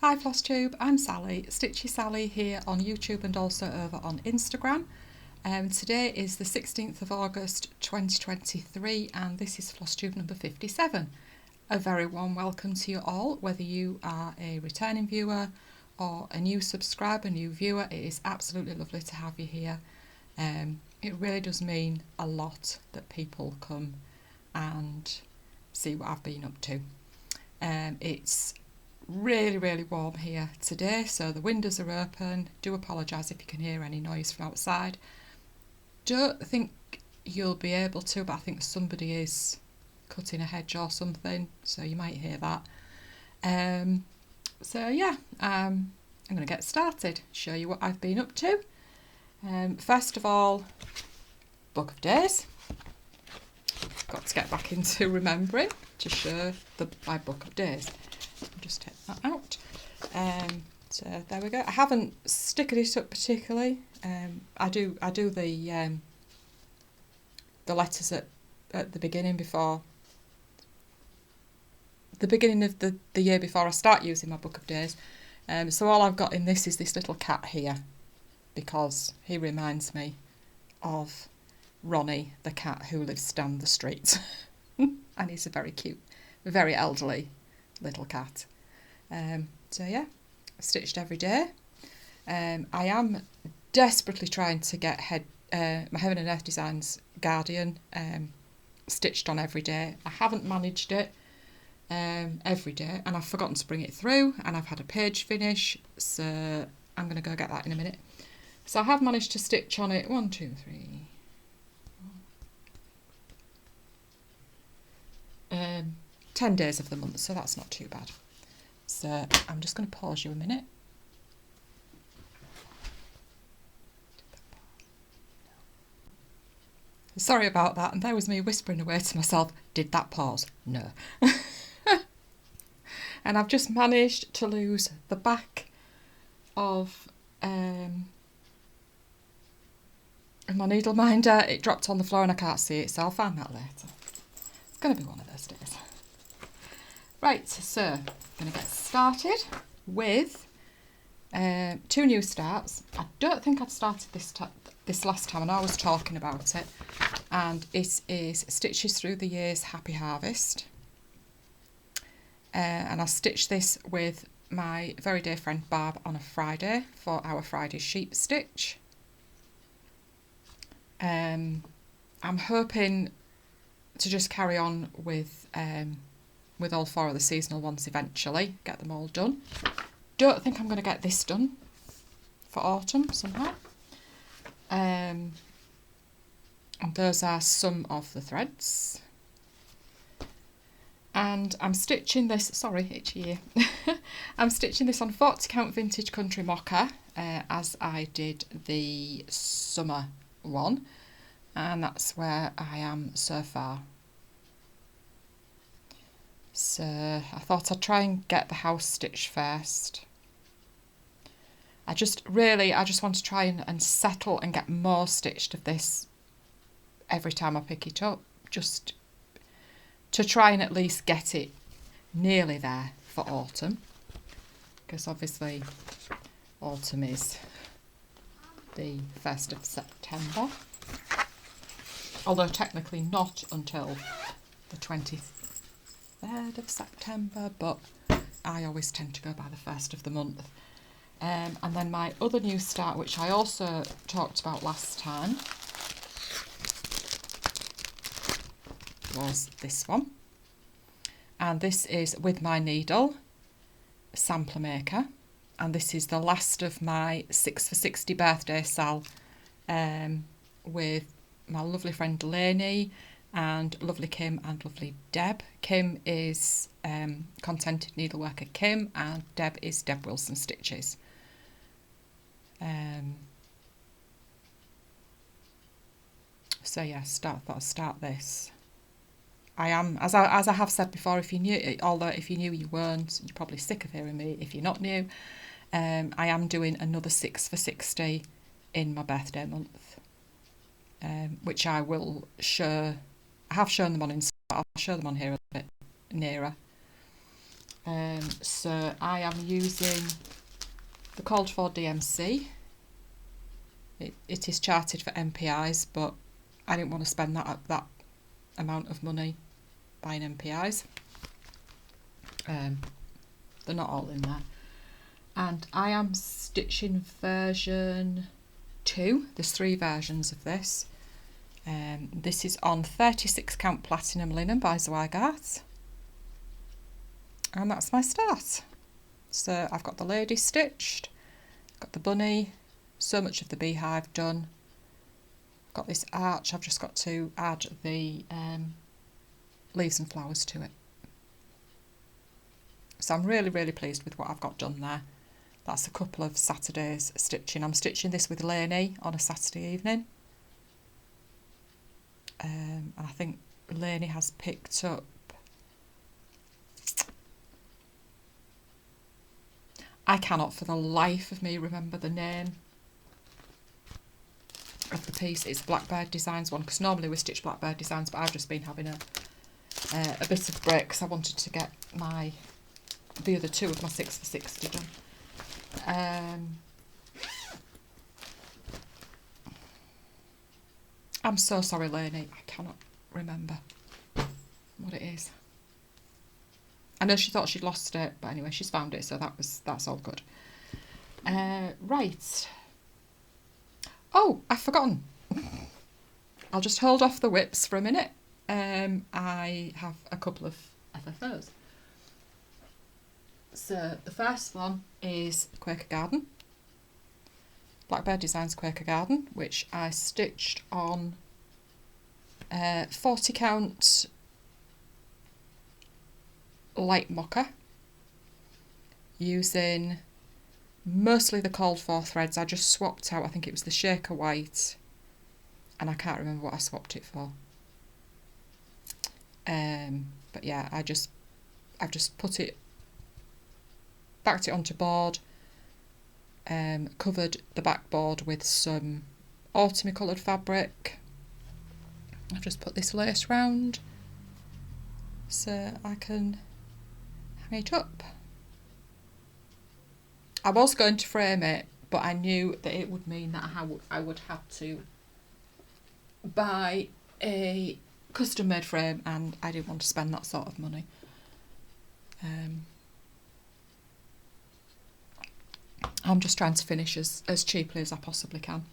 Hi Flosstube, I'm Sally, StitchySally here on YouTube and also over on Instagram. Today is the 16th of August 2023 and this is Flosstube number 57. A very warm welcome to you all, whether you are a returning viewer or a new subscriber, new viewer. It is absolutely lovely to have you here. It really does mean a lot that people come and see what I've been up to. It's really warm here today, so the windows are open. Do apologise if you can hear any noise from outside. Don't think you'll be able to, but I think somebody is cutting a hedge or something, so you might hear that. So yeah, I'm going to get started, show you what I've been up to. First of all, Book of Days. Got to get back into remembering to show my Book of Days. I'll just take that out. So there we go. I haven't stickered it up particularly. I do the letters at the beginning before the beginning of the year before I start using my Book of Days. So all I've got in this is this little cat here because he reminds me of Ronnie, the cat who lives down the street. And he's a very cute, very elderly little cat. So yeah, stitched every day. I am desperately trying to get my Heaven and Earth Designs Guardian stitched on every day. I haven't managed it every day, and I've forgotten to bring it through, and I've had a page finish, so I'm going to go get that in a minute. So I have managed to stitch on it 1, 2, 3, 10 days of the month, so that's not too bad. So I'm just going to pause you a minute. Sorry about that, and there was me whispering away to myself, did that pause? No. And I've just managed to lose the back of my needle minder. It dropped on the floor and I can't see it, so I'll find that later. It's going to be one of those days. Right, so I'm going to get started with 2 new starts. I don't think I'd started this last time, and I was talking about it. And it is Stitches Through the Years Happy Harvest. And I stitched this with my very dear friend Barb on a Friday for our Friday sheep stitch. I'm hoping to just carry on with all 4 of the seasonal ones eventually, get them all done. Don't think I'm going to get this done for autumn somehow. And those are some of the threads. And I'm stitching this, sorry, itchy ear. I'm stitching this on 40 count vintage country mocha, as I did the summer one. And that's where I am so far. So I thought I'd try and get the house stitch first. I just want to try and settle and get more stitched of this every time I pick it up, just to try and at least get it nearly there for autumn, because obviously autumn is the 1st of September, although technically not until the 23rd of September, but I always tend to go by the 1st of the month. And then my other new start, which I also talked about last time, was this one. And this is with my needle sampler maker, and this is the last of my 6 for 60 birthday sal with my lovely friend Lainey and lovely Kim and lovely Deb. Kim is Contented Needleworker Kim, and Deb is Deb Wilson Stitches. So yeah, I'll start this. I am, as I have said before, if you knew, although if you knew you weren't, you're probably sick of hearing me. If you're not new, I am doing another 6 for 60 in my birthday month, which I will show. I have shown them on Instagram, but I'll show them on here a bit nearer. So I am using the called for DMC. It is charted for MPIs, but I didn't want to spend that amount of money buying MPIs. They're not all in there. And I am stitching version 2. There's 3 versions of this. This is on 36 count platinum linen by Zweigart. And that's my start. So I've got the lady stitched, got the bunny, so much of the beehive done. Got this arch, I've just got to add the leaves and flowers to it. So I'm really, really pleased with what I've got done there. That's a couple of Saturdays stitching. I'm stitching this with Lainey on a Saturday evening. And I think Lainey has picked up I cannot for the life of me remember the name of the piece. It's Blackbird Designs one, because normally we stitch Blackbird Designs, but I've just been having a bit of break because I wanted to get the other 2 of my 6 for 60 done. I'm so sorry, Lainey, I cannot remember what it is. I know she thought she'd lost it, but anyway, she's found it, so that's all good. Right. Oh, I've forgotten. I'll just hold off the whips for a minute. I have a couple of FFOs. So the first one is Quaker Garden. Blackbird Designs Quaker Garden, which I stitched on 40 count light mocha using mostly the called for threads. I just swapped out, I think it was the Shaker White, and I can't remember what I swapped it for. But yeah, I've just backed it onto board, covered the backboard with some autumny coloured fabric. I've just put this lace round so I can hang it up. I was going to frame it, but I knew that it would mean that I would have to buy a custom made frame, and I didn't want to spend that sort of money. I'm just trying to finish as cheaply as I possibly can.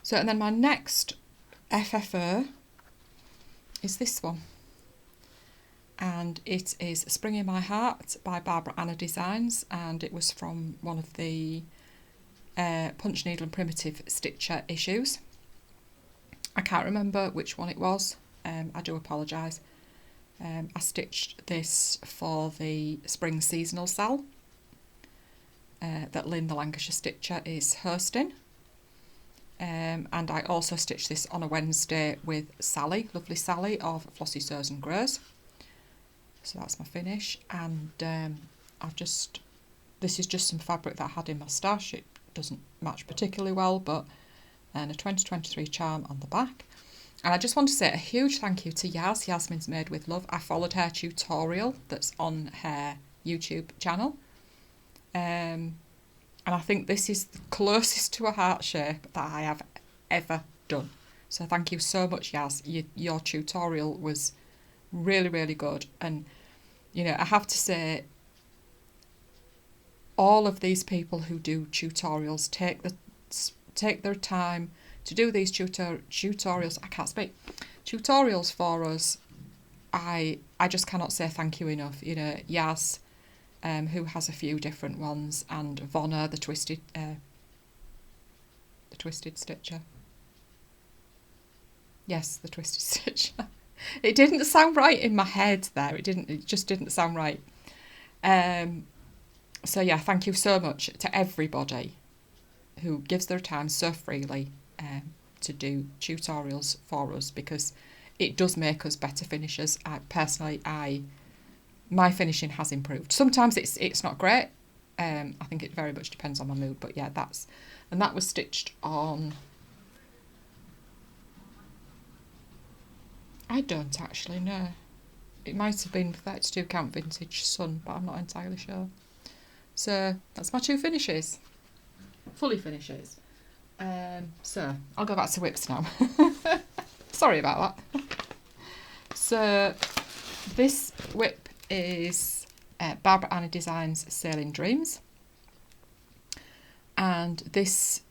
So, and then my next FFO is this one, and it is Spring in My Heart by Barbara Anna Designs, and it was from one of the Punch Needle and Primitive Stitcher issues. I can't remember which one it was, I do apologise. I stitched this for the spring seasonal sale that Lynn the Lancashire Stitcher is hosting. And I also stitched this on a Wednesday with Sally, lovely Sally of Flossy Sews and Grows. So that's my finish, and this is just some fabric that I had in my stash. It doesn't match particularly well, but a 2023 charm on the back. And I just want to say a huge thank you to Yasmin's Made With Love. I followed her tutorial that's on her YouTube channel. And I think this is the closest to a heart shape that I have ever done. So thank you so much, Yas. Your tutorial was really, really good. And, you know, I have to say, all of these people who do tutorials take their time to do these tutorials. I can't speak. Tutorials for us. I just cannot say thank you enough. You know, Yas, who has a few different ones, and Vonna, the twisted stitcher. Yes, the twisted stitcher. It didn't sound right in my head there. It just didn't sound right. So yeah, thank you so much to everybody who gives their time so freely to do tutorials for us, because it does make us better finishers. My finishing has improved. Sometimes it's not great. I think it very much depends on my mood, but yeah, that was stitched on. I don't actually know. it might have been 32 count vintage sun, but I'm not entirely sure. So that's my 2 finishes, fully finishes. So I'll go back to whips now. Sorry about that. So this whip is Barbara Anna Designs Sailing Dreams, and this,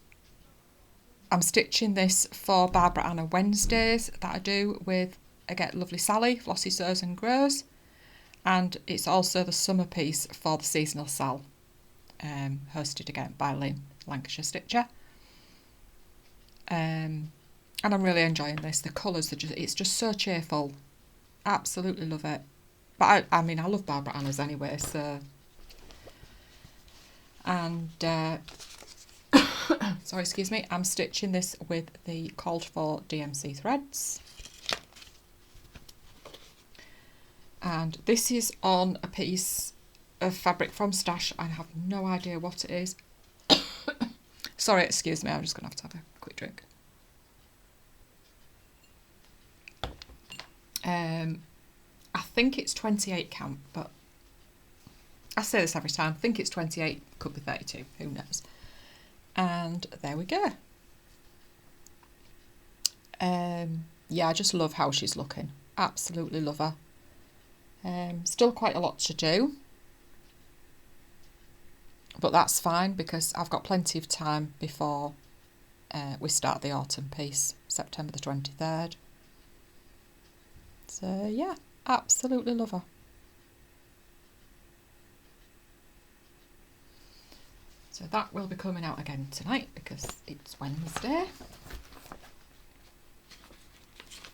I'm stitching this for Barbara Anna Wednesdays that I do with Lovely Sally, Flossy Sews and Grows, and it's also the summer piece for the seasonal Sal, hosted again by Lynn, Lancashire Stitcher. And I'm really enjoying this. The colours are it's just so cheerful. Absolutely love it. But I mean, I love Barbara Anna's anyway, so. And, sorry, excuse me, I'm stitching this with the called for DMC threads. And this is on a piece of fabric from Stash. I have no idea what it is. Sorry, excuse me, I'm just going to have a quick drink. I think it's 28 count, but I say this every time. I think it's 28, could be 32, who knows. And there we go. Yeah, I just love how she's looking. Absolutely love her. Still quite a lot to do, but that's fine because I've got plenty of time before we start the autumn piece, September the 23rd. So yeah, absolutely love her. So that will be coming out again tonight because it's Wednesday.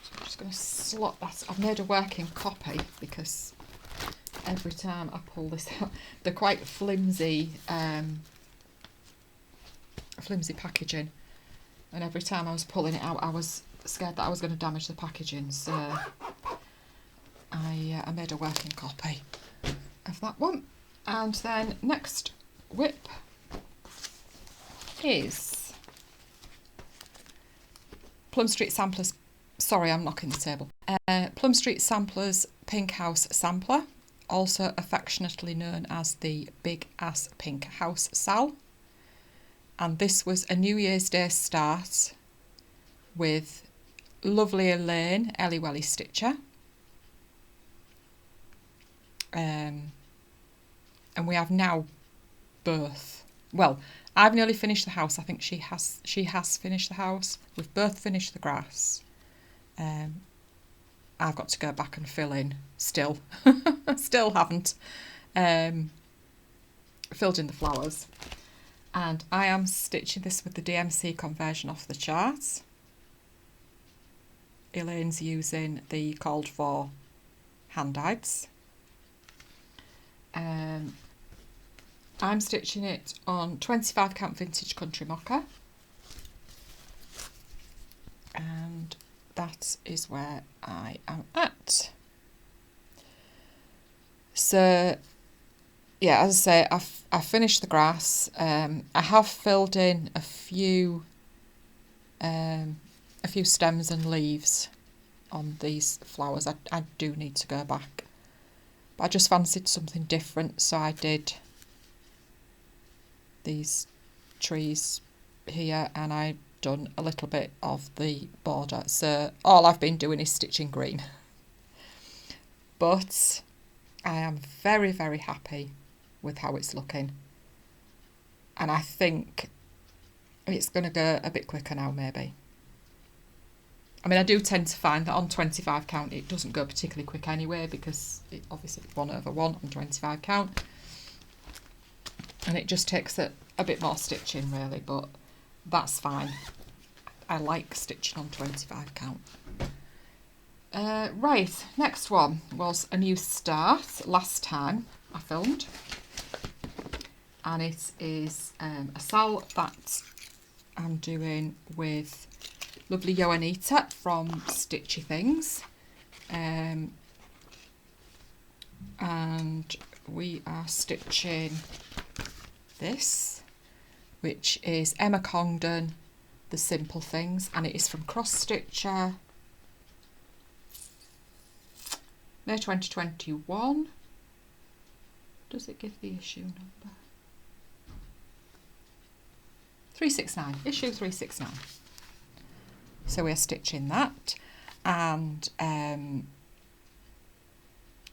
So I'm just going to slot that. I've made a working copy because every time I pull this out, they're quite flimsy, flimsy packaging, and every time I was pulling it out I was scared that I was going to damage the packaging, so I made a working copy of that one. And then next whip is Plum Street Samplers. Sorry, I'm knocking the table. Plum Street Samplers Pink House Sampler, also affectionately known as the Big Ass Pink House Sal. And this was a New Year's Day start with lovely Elaine, Ellie Welly Stitcher. And we have now both. Well, I've nearly finished the house. I think she has finished the house. We've both finished the grass. I've got to go back and fill in still. Still haven't filled in the flowers. And I am stitching this with the DMC conversion off the chart. Elaine's using the called for hand-dyes. I'm stitching it on 25 count vintage country mocha, and that is where I am at. So yeah, as I say, I've finished the grass. I have filled in a few stems and leaves on these flowers. I do need to go back, but I just fancied something different, so I did these trees here, and I've done a little bit of the border. So all I've been doing is stitching green, but I am very, very happy with how it's looking, and I think it's going to go a bit quicker now, maybe. I mean, I do tend to find that on 25 count it doesn't go particularly quick anyway, because it obviously 1/1 on 25 count, and it just takes a bit more stitching really, but that's fine. I like stitching on 25 count. Right, next one was a new start last time I filmed, and it is a sal that I'm doing with lovely Joanita from Stitchy Things, and we are stitching this, which is Emma Congdon, The Simple Things, and it is from Cross Stitcher. May 2021. Does it give the issue number? 369, issue 369. So we're stitching that, and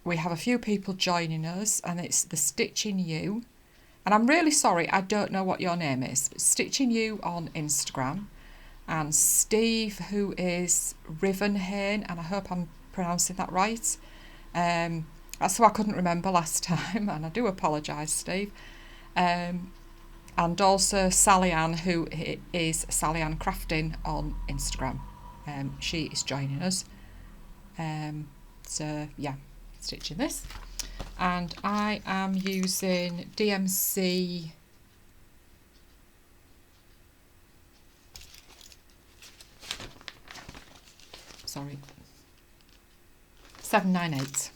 we have a few people joining us, and it's the Stitching You. And I'm really sorry, I don't know what your name is. Stitching You on Instagram. And Steve, who is Rivenhain, and I hope I'm pronouncing that right. That's who I couldn't remember last time, and I do apologise, Steve. And also Sally Ann, who is Sally Ann Crafting on Instagram. She is joining us. So yeah, stitching this. And I am using DMC sorry, 798.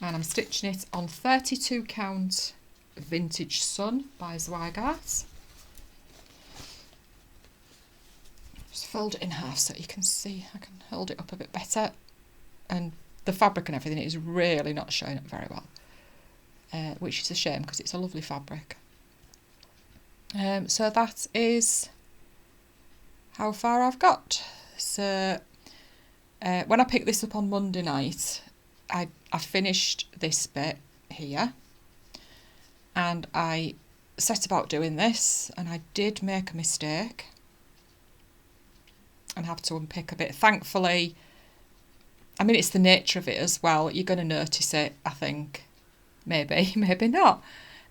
And I'm stitching it on 32 count Vintage Sun by Zweigart. Just fold it in half so you can see, I can hold it up a bit better. And the fabric and everything is really not showing up very well, which is a shame because it's a lovely fabric. So that is how far I've got. So when I picked this up on Monday night, I finished this bit here, and I set about doing this, and I did make a mistake and have to unpick a bit. Thankfully, I mean, it's the nature of it as well. You're going to notice it, I think. Maybe, maybe not.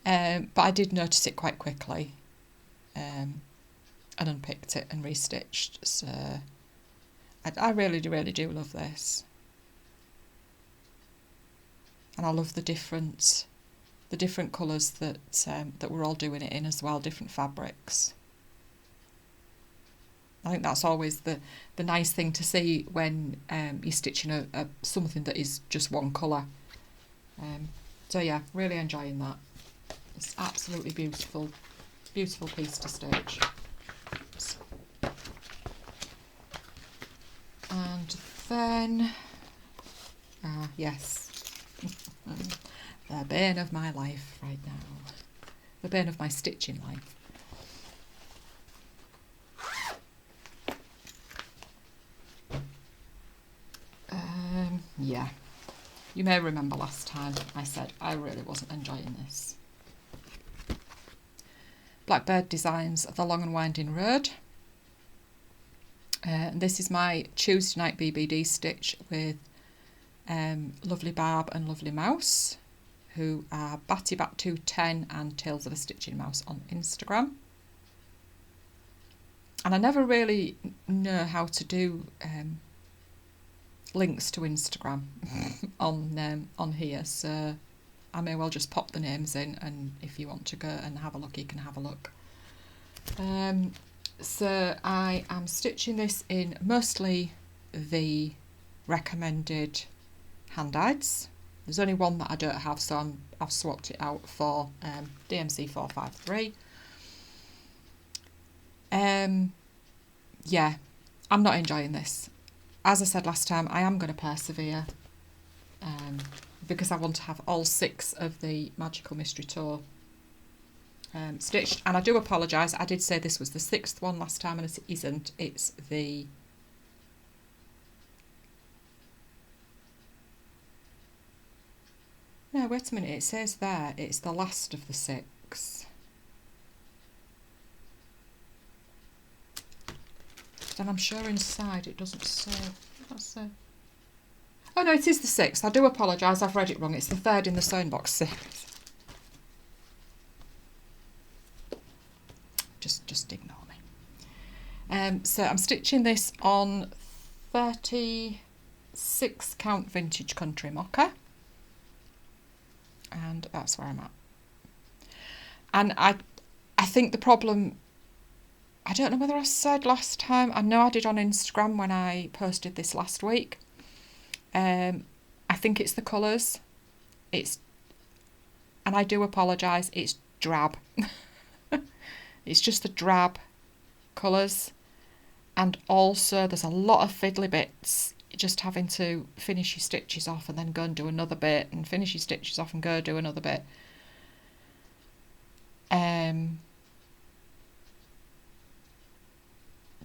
But I did notice it quite quickly. And unpicked it and restitched. So I really do love this. And I love the different colours that that we're all doing it in as well, different fabrics. I think that's always the nice thing to see when you're stitching a something that is just one colour. So yeah, really enjoying that. It's absolutely beautiful, beautiful piece to stitch. And then, yes, the bane of my life right now, the bane of my stitching life. Yeah, you may remember last time I said I really wasn't enjoying this. Blackbird Designs The Long and Winding Road. This is my Tuesday night BBD stitch with Lovely Barb and Lovely Mouse, who are BattyBat210 and Tales of a Stitching Mouse on Instagram. And I never really know how to do links to Instagram on here, so I may well just pop the names in, and if you want to go and have a look, you can have a look. So I am stitching this in mostly the recommended hand-dyeds. There's only one that I don't have, so I've swapped it out for DMC 453. Yeah, I'm not enjoying this. As I said last time, I am going to persevere because I want to have all 6 of the Magical Mystery Tour stitched. And I do apologise, I did say this was the 6th one last time, and it isn't. It's the... No, wait a minute, it says there it's the last of the 6. Then I'm sure inside it doesn't say. Oh no, it is the 6th. I do apologise, I've read it wrong. It's the 3rd in the Sewing Box series. Just ignore me. So I'm stitching this on 36 count Vintage Country Mocha. And that's where I'm at. And I think the problem... I don't know whether I said last time. I know I did on Instagram when I posted this last week. I think it's the colours. And I do apologise, it's drab. It's just the drab colours. And also there's a lot of fiddly bits just having to finish your stitches off and then go and do another bit, and finish your stitches off and go do another bit.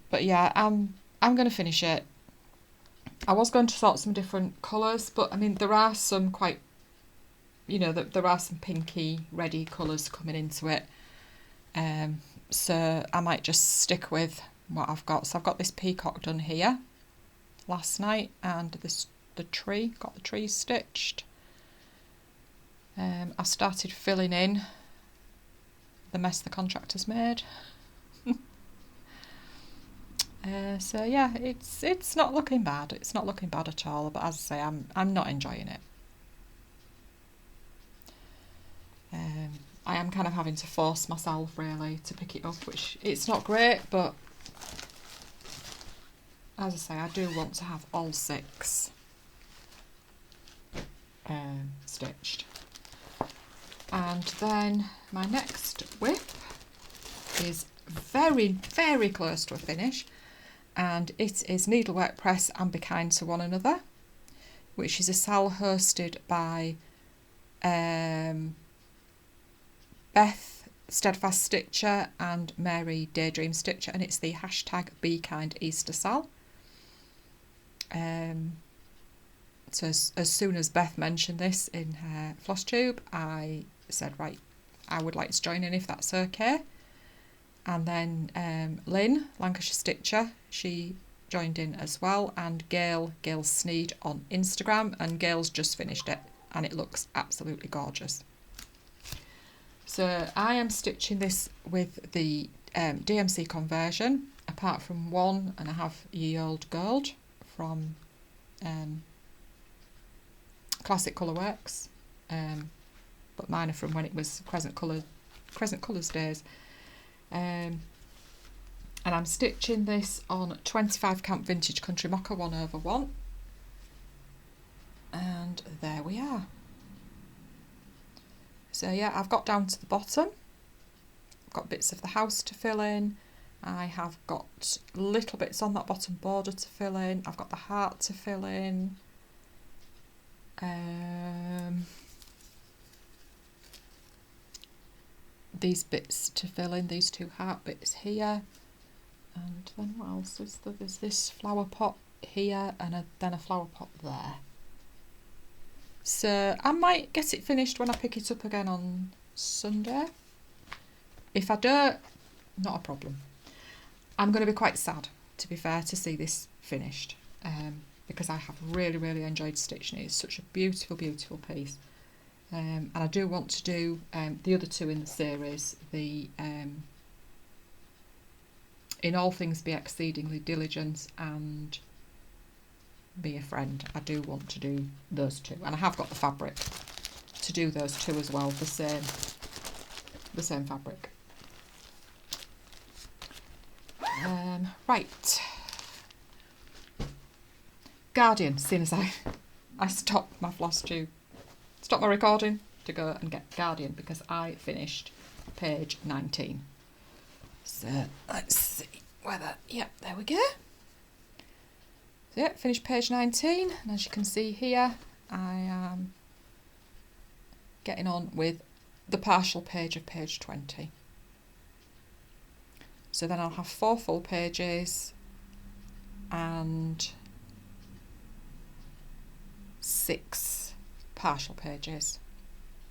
But yeah, I'm going to finish it. I was going to sort some different colours, but I mean there are some quite, you know, there are some pinky ready colours coming into it. So I might just stick with what I've got. So I've got this peacock done here last night, and the tree, got the trees stitched. I started filling in the mess the contractor's made. So yeah, it's not looking bad. It's not looking bad at all. But as I say, I'm not enjoying it. I am kind of having to force myself really to pick it up, which it's not great. But as I say, I do want to have all 6 stitched. And then my next whip is very, very close to a finish, and it is NeedleworkPress and Be Kind to One Another, which is a SAL hosted by Beth Steadfast Stitcher and Mary Daydream Stitcher, and it's the hashtag Be Kind Easter SAL. So as soon as Beth mentioned this in her floss tube, I said, right, I would like to join in if that's okay. And then Lynn, Lancashire Stitcher, she joined in as well, and Gail Sneed on Instagram, and Gail's just finished it and it looks absolutely gorgeous. So I am stitching this with the DMC conversion, apart from 1.5-year-old gold from Classic Colourworks, but mine are from when it was Crescent Colours days. And I'm stitching this on 25 Camp Vintage Country Mocha 1/1, and there we are. So yeah, I've got down to the bottom. I've got bits of the house to fill in. I have got little bits on that bottom border to fill in. I've got the heart to fill in. These bits to fill in, these 2 heart bits here, and then what else is there? There's this flower pot here, and then a flower pot there. So I might get it finished when I pick it up again on Sunday. If I don't, not a problem. I'm going to be quite sad, to be fair, to see this finished, because I have really, really enjoyed stitching it. It's such a beautiful, beautiful piece. And I do want to do the other 2 in the series, the In All Things Be Exceedingly Diligent and Be a Friend. I do want to do those 2, and I have got the fabric to do those 2 as well, the same fabric. Right, Guardian. Seeing as I stopped my floss tube, stop my recording to go and get Guardian, because I finished page 19. So let's see whether, yep, there we go. So yeah, finished page 19, and as you can see here, I am getting on with the partial page of page 20. So then I'll have 4 full pages and 6 partial pages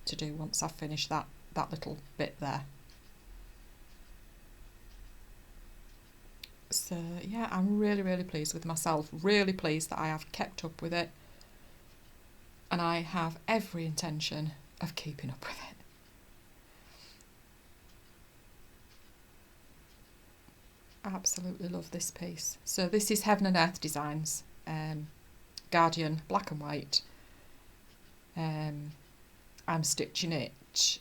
to do once I've finished that little bit there. So yeah, I'm really, really pleased with myself, really pleased that I have kept up with it, and I have every intention of keeping up with it. I absolutely love this piece. So this is Heaven and Earth Designs, Guardian black and white. I'm stitching it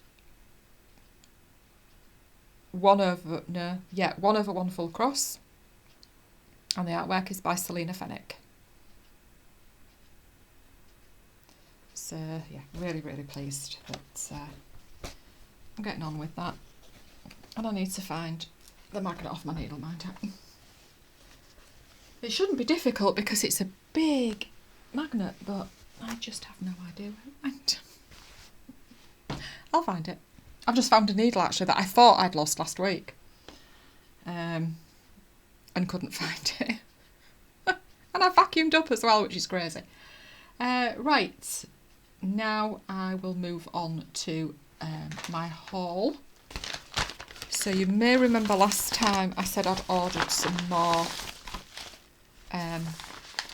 1/1 full cross, and the artwork is by Selena Fennick. So yeah, really, really pleased that I'm getting on with that, and I need to find the magnet off my needle minder. It shouldn't be difficult because it's big magnet, but I just have no idea where it went. I'll find it. I've just found a needle actually that I thought I'd lost last week, and couldn't find it. And I vacuumed up as well, which is crazy. Right, now I will move on to my haul. So you may remember last time I said I'd ordered some more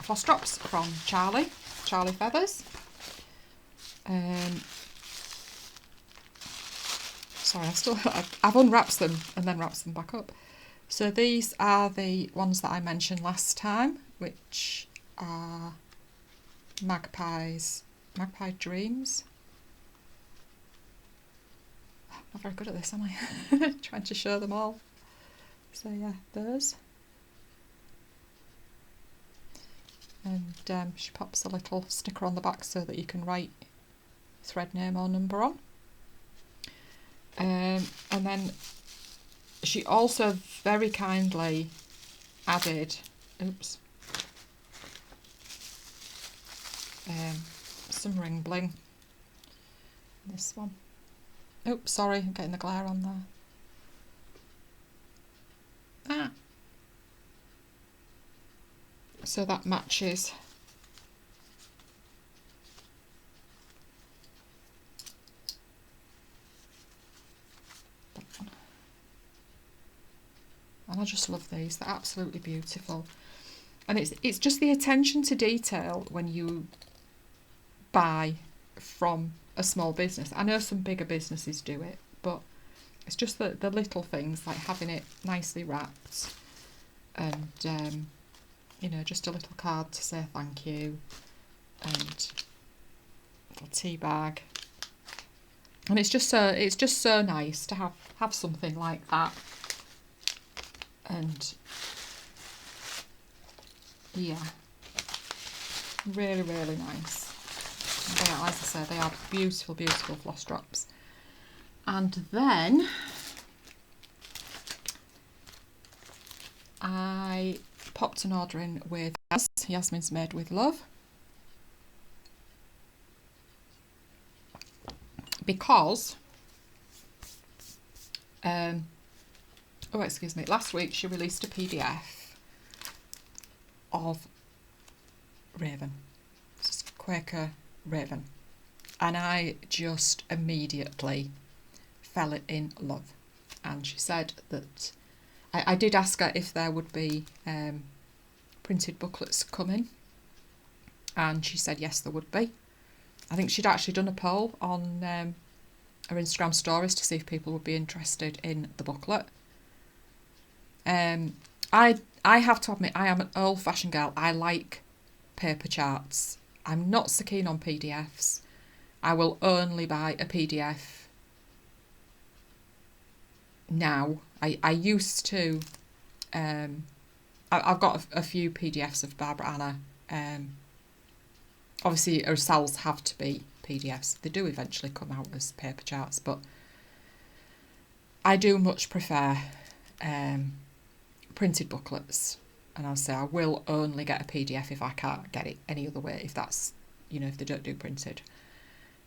floss drops from Charlie Feathers. Sorry, I've unwrapped them and then wrapped them back up. So these are the ones that I mentioned last time, which are Magpie Dreams. I'm not very good at this, am I? Trying to show them all. So yeah, those. And she pops a little sticker on the back so that you can write thread name or number on. And then she also very kindly added, some ring bling. This one. Oops, sorry, I'm getting the glare on there. So that matches that one. And I just love these, they're absolutely beautiful. And it's just the attention to detail when you buy from a small business. I know some bigger businesses do it, but it's just the little things, like having it nicely wrapped and you know, just a little card to say thank you, and a little tea bag. And it's just so nice to have something like that. And yeah, really, really nice. And they are, as I said, they are beautiful, beautiful floss drops. And then I popped an order in with Yasmin's Made with Love, because oh excuse me, last week she released a PDF of Raven, Quaker Raven, and I just immediately fell in love. And she said that I did ask her if there would be printed booklets coming, and she said yes, there would be. I think she'd actually done a poll on her Instagram stories to see if people would be interested in the booklet. I have to admit, I am an old-fashioned girl. I like paper charts. I'm not so keen on PDFs. I will only buy a PDF now. I used to, I've got a few PDFs of Barbara Anna. Obviously her cells have to be PDFs. They do eventually come out as paper charts, but I do much prefer printed booklets. And I'll say I will only get a PDF if I can't get it any other way, if that's, you know, if they don't do printed.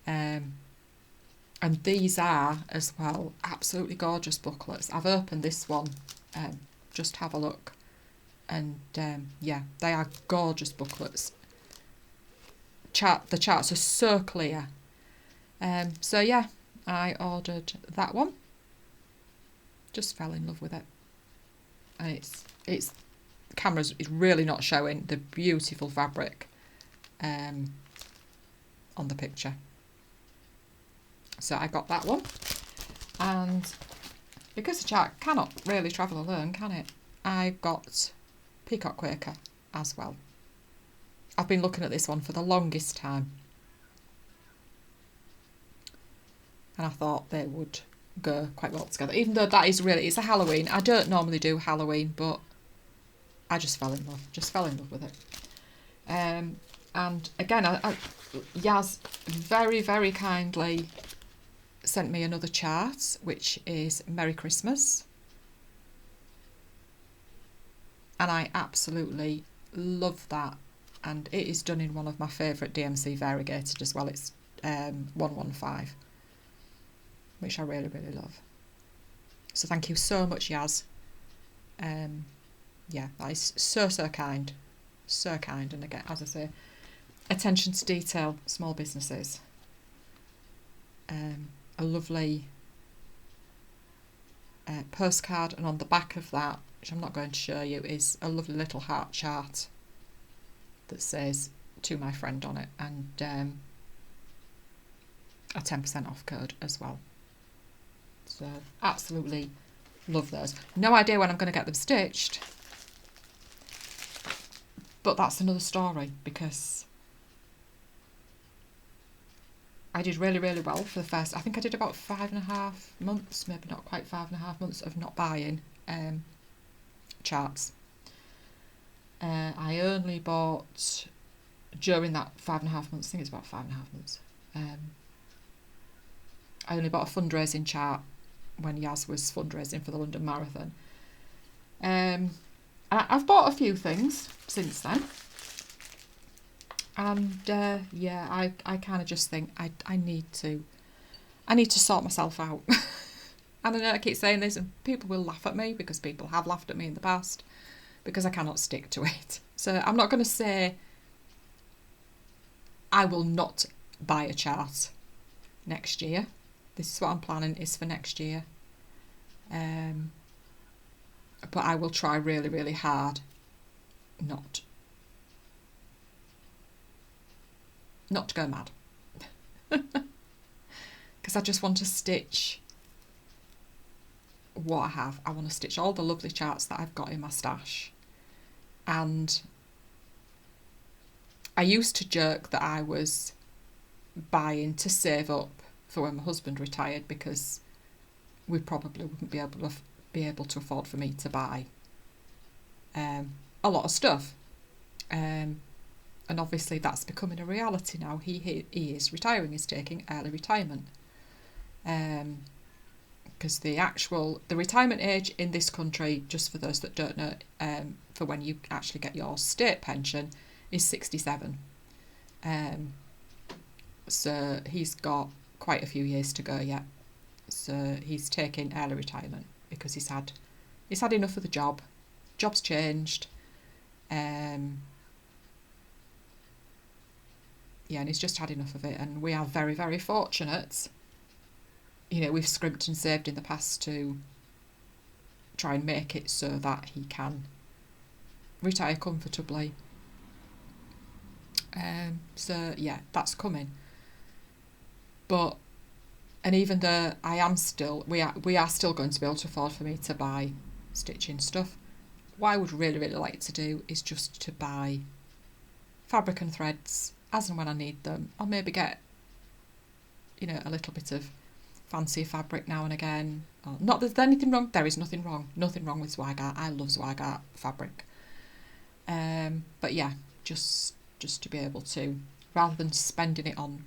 And these are, as well, absolutely gorgeous booklets. I've opened this one, just have a look. And yeah, they are gorgeous booklets. The charts are so clear. So yeah, I ordered that one. Just fell in love with it. And it's the camera is really not showing the beautiful fabric on the picture. So I got that one, and because the chart cannot really travel alone, can it? I got Peacock Quaker as well. I've been looking at this one for the longest time, and I thought they would go quite well together, even though that is really, it's a Halloween. I don't normally do Halloween, but I just fell in love with it. And again, Yaz very, very kindly sent me another chart, which is Merry Christmas, and I absolutely love that. and it is done in one of my favourite DMC variegated as well. It's 115, which I really, really love. So thank you so much, Yaz. Yeah, that is so kind, so kind. And again, as I say, attention to detail, small businesses. A lovely postcard, and on the back of that, which I'm not going to show you, is a lovely little heart chart that says "to my friend" on it, and a 10% off code as well. So absolutely love those. No idea when I'm going to get them stitched, but that's another story, because I did really, really well for the first, I think I did about 5.5 months, maybe not quite 5.5 months of not buying charts. I only bought, during that 5.5 months, I think it's about 5.5 months, I only bought a fundraising chart when Yaz was fundraising for the London Marathon. I've bought a few things since then. And yeah, I kind of just think I need to sort myself out. And I know I keep saying this, and people will laugh at me, because people have laughed at me in the past, because I cannot stick to it. So I'm not going to say I will not buy a chart next year. This is what I'm planning is for next year. But I will try really, really hard not to go mad. Because I just want to stitch what I have. I want to stitch all the lovely charts that I've got in my stash. And I used to joke that I was buying to save up for when my husband retired, because we probably wouldn't be able to afford for me to buy a lot of stuff. And obviously that's becoming a reality now. He is retiring, he's taking early retirement. Because the retirement age in this country, just for those that don't know, for when you actually get your state pension, is 67. So he's got quite a few years to go yet. So he's taking early retirement because he's had enough of the job. Job's changed. Yeah, and he's just had enough of it, and we are very, very fortunate. You know, we've scrimped and saved in the past to try and make it so that he can retire comfortably. So yeah, that's coming. But, and even though we are still going to be able to afford for me to buy stitching stuff, what I would really, really like to do is just to buy fabric and threads as and when I need them. I'll maybe get, you know, a little bit of fancy fabric now and again. Not that there's anything wrong. There is nothing wrong with Swag Art. I love Swag Art fabric. But yeah, just to be able to, rather than spending it on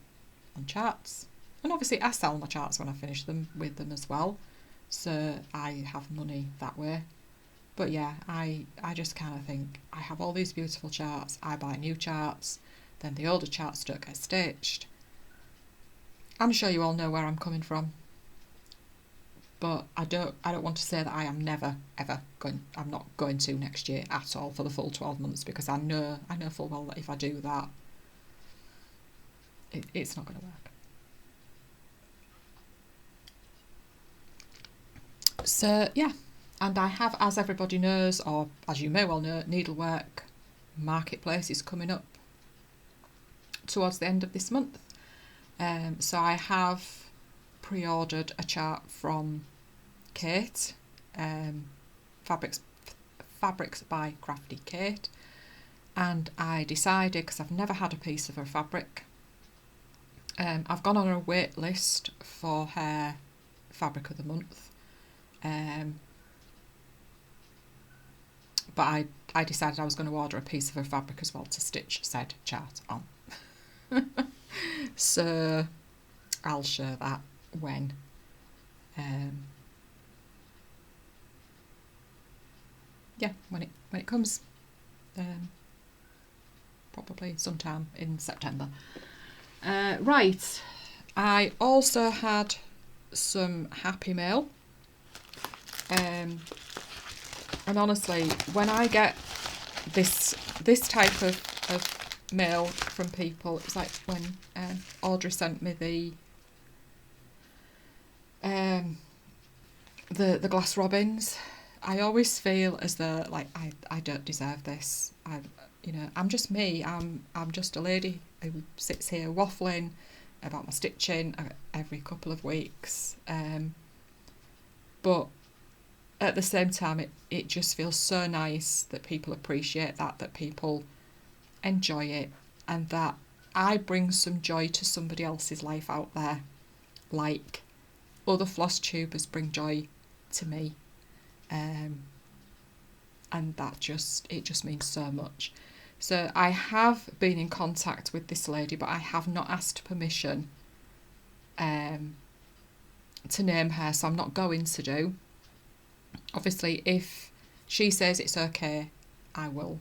charts. And obviously I sell my charts when I finish them with them as well, so I have money that way. But yeah, I just kind of think, I have all these beautiful charts, I buy new charts, then the older charts don't get stitched. I'm sure you all know where I'm coming from, but I don't want to say that I am never ever going. I'm not going to next year at all for the full 12 months, because I know full well that if I do that, it's not going to work. So yeah, and I have, as everybody knows, or as you may well know, Needlework Marketplace is coming up towards the end of this month. So I have pre-ordered a chart from Kate, Fabrics by Crafti Kate, and I decided, because I've never had a piece of her fabric, I've gone on a wait list for her fabric of the month, but I decided I was going to order a piece of her fabric as well to stitch said chart on. So I'll share that when when it comes. probably sometime in September. Right, I also had some Happy Mail. And honestly, when I get this type of mail from people, it's like when Audrey sent me the glass robins. I always feel as though like I don't deserve this. I'm just me. I'm just a lady who sits here waffling about my stitching every couple of weeks. But at the same time, it just feels so nice that people appreciate that people enjoy it, and that I bring some joy to somebody else's life out there, like other Flosstubers bring joy to me. And it just means so much. So I have been in contact with this lady, but I have not asked permission to name her, so I'm not going to do. Obviously, if she says it's okay, I will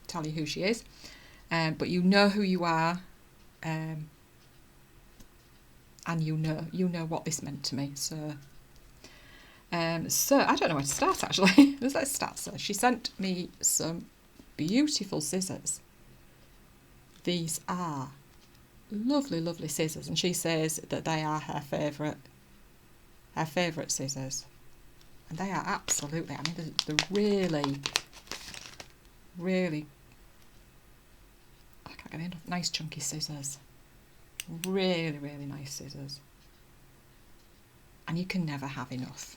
tell you who she is. But you know who you are, and you know what this meant to me. So I don't know where to start actually. Let's start. So she sent me some beautiful scissors. These are lovely, lovely scissors, and she says that they are her favourite scissors. And they are absolutely, I mean, they're really, really, I can't get enough, nice chunky scissors. Really, really nice scissors. And you can never have enough.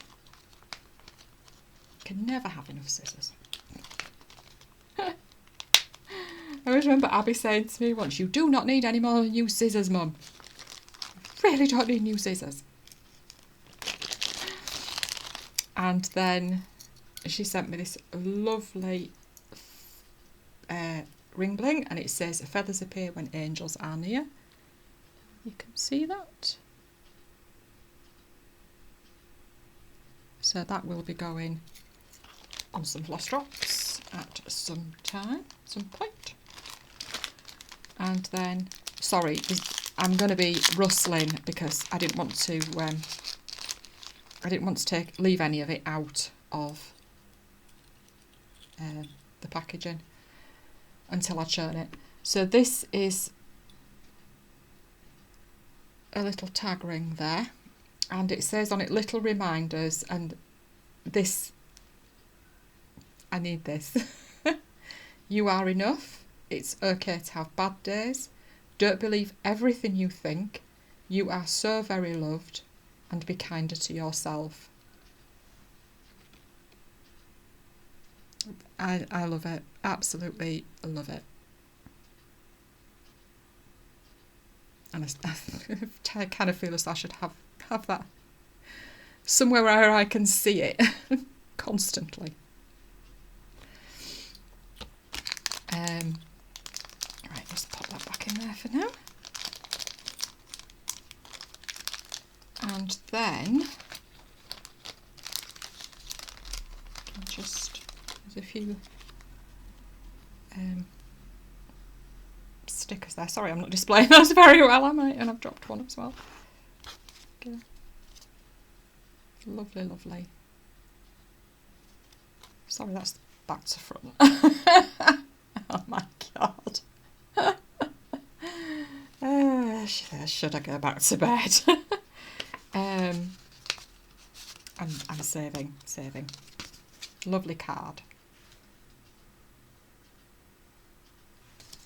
You can never have enough scissors. I always remember Abby saying to me once, "You do not need any more new scissors, Mum. You really don't need new scissors." And then she sent me this lovely ring bling, and it says, "Feathers appear when angels are near." You can see that. So that will be going on some floss drops at some point. And then, sorry, I'm going to be rustling because I didn't want to leave any of it out of the packaging until I'd shown it. So this is a little tag ring there, and it says on it little reminders, and this, I need this. You are enough. It's okay to have bad days. Don't believe everything you think. You are so very loved, and be kinder to yourself. I love it. Absolutely love it. And I kind of feel as I should have that somewhere where I can see it constantly. Right, just pop that back in there for now. And then there's a few stickers there. Sorry, I'm not displaying those very well, am I? And I've dropped one as well. Okay. Lovely, lovely. Sorry, that's back to front. Oh my god. Should I go back to bed? I'm saving. Lovely card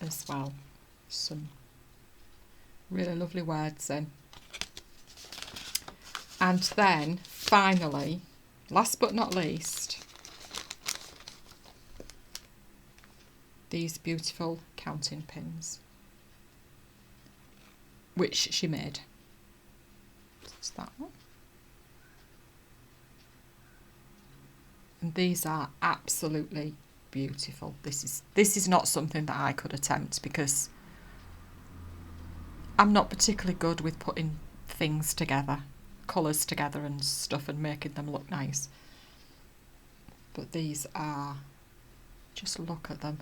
as well. Some really lovely words in. And then finally, last but not least, these beautiful counting pins, which she made. It's that one. And these are absolutely beautiful. This is not something that I could attempt because I'm not particularly good with putting things together, colours together and stuff, and making them look nice. But these are, just look at them.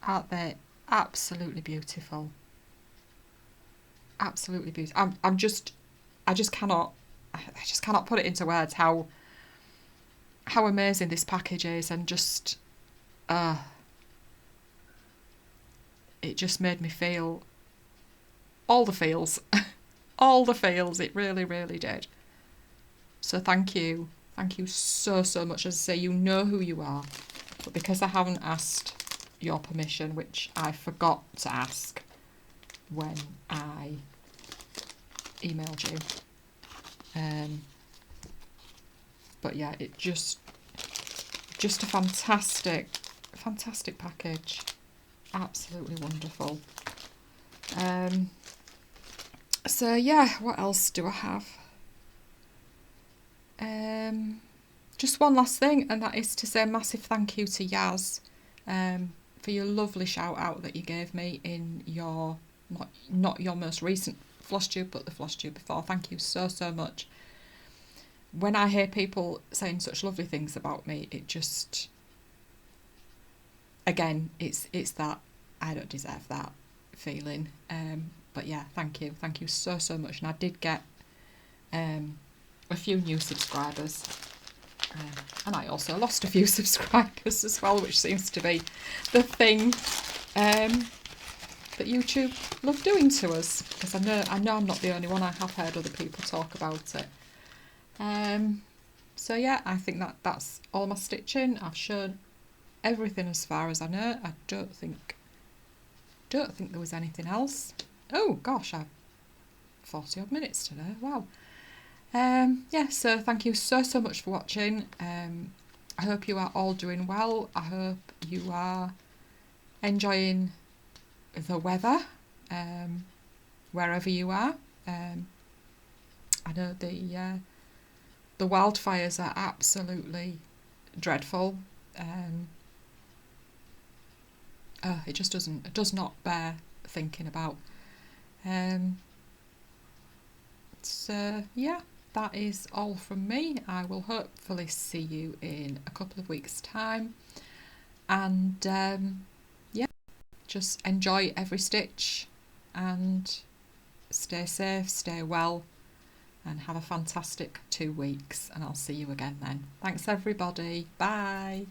Aren't they absolutely beautiful? Absolutely beautiful. I just cannot put it into words how amazing this package is, and just it just made me feel all the feels. All the feels. It really, really did. So thank you so much. As I say, you know who you are, but because I haven't asked your permission, which I forgot to ask when I emailed you, but yeah, it just a fantastic package, absolutely wonderful. So yeah, what else do I have? Just one last thing, and that is to say a massive thank you to Yaz for your lovely shout out that you gave me in your not your most recent Flosstube, but the Flosstube before. Thank you so much. When I hear people saying such lovely things about me, it just, again, it's that I don't deserve that feeling. But yeah, thank you so much. And I did get a few new subscribers, and I also lost a few subscribers as well, which seems to be the thing that YouTube love doing to us, because I know I'm not the only one. I have heard other people talk about it. So yeah, I think that's all my stitching. I've shown everything as far as I know. I don't think there was anything else. Oh gosh, I've 40 odd minutes today. Wow. Yeah, so thank you so much for watching. I hope you are all doing well. I hope you are enjoying the weather wherever you are. I know the wildfires are absolutely dreadful. It just does not bear thinking about. So yeah, that is all from me. I will hopefully see you in a couple of weeks' time, and yeah, just enjoy every stitch and stay safe, stay well, and have a fantastic 2 weeks, and I'll see you again then. Thanks everybody. Bye.